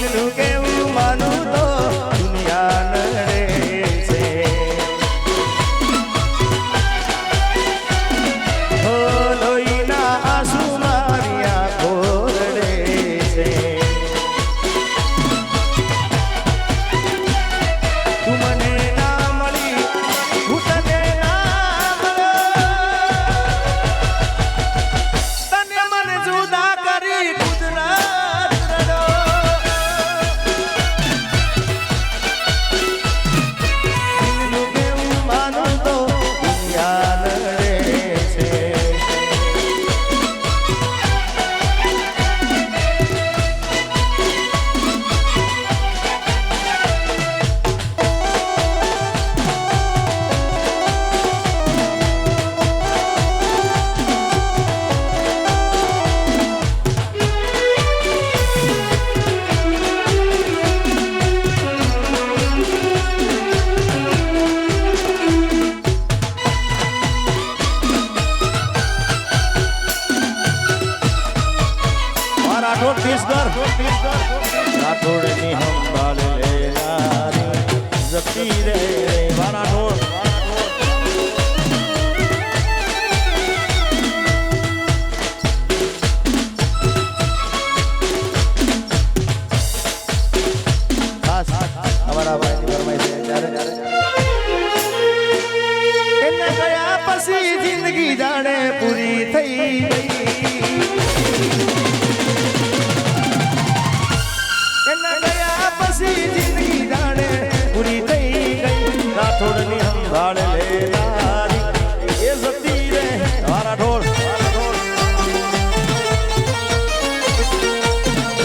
દિલનું કેવું માનું તો દુનિયા નડે છે હો લોહીના આંસુ મારી આંખો રડે છે તું મને ના મળી હું તને ના મળ્યો તને મને જુદા કરી કુદરત રડો દિલનું કેવું માનું તો દુનિયા નડે છે राठौड़ राठौड़ ने हम बाल ले जपी रे राठौड़ हमारा भाई फरमाइश है એને ગયા પછી જિંદગી જાણે પૂરી થઈ ગઈ जिंदगी जाने पूरी થઈ ગઈ રાઠોડની સંભાળ લેનારી એ જતી રે રાઠોડ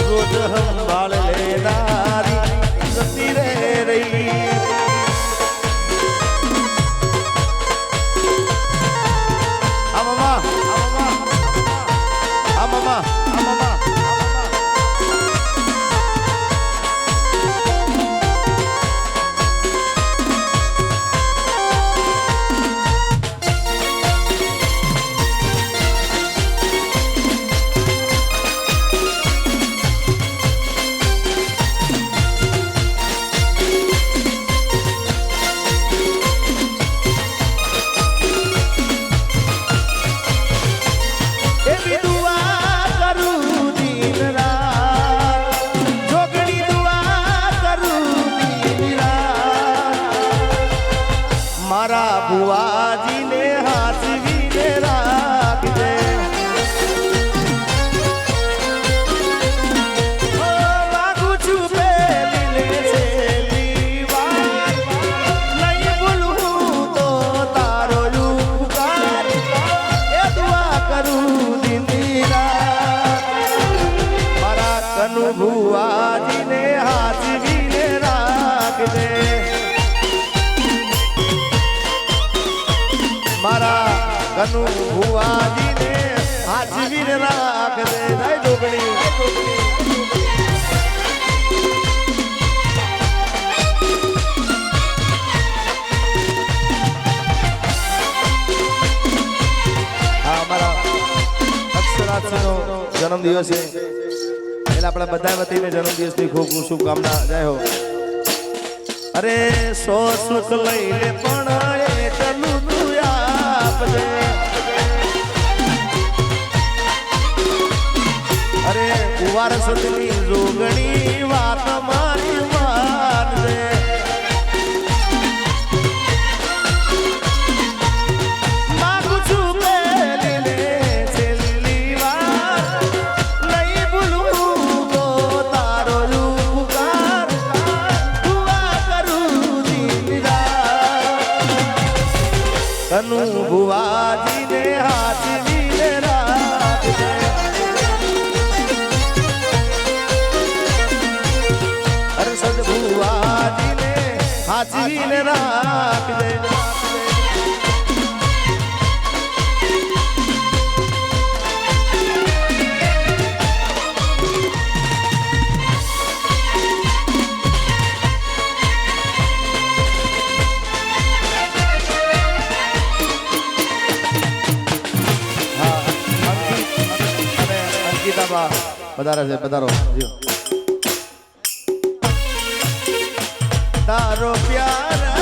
રોજ સંભાળ લેનારી જતી રે રહી આ મમ્મા મારા બુઆજીને હાથવીને રાખજે માગું છું પેલી લે છેલ્લી વાર નહીં ભૂલું તો તારો ઉપકાર એ દુઆ કરું દિન રાત મારા કનુ બુઆજીને હાથવીને રાખજે મારા કનુ ભુવાજીને હાજવીને રાખ દે જય જોગણી હા મારા અક્ષરાજનો જન્મદિવસ છે એટલે આપણે બધા વતીને જન્મદિવસની ખૂબ ખૂબ શુભકામના જય હો અરે સો સુખ લઈને પણ એ ચલું અરે કુંવાર સદની જોગણી વાત મારી માનજે માગું છું પેલી લે છેલ્લી વાર નહીં ભૂલું તો તારો ઉપકાર દુઆ કરું દિન રાત કનુ ભુવાજીને હાથવીને રાખજે હરસદ ભુવાજીને હાથવીને રાખજે પધારે છે પધારો તારો પ્યાર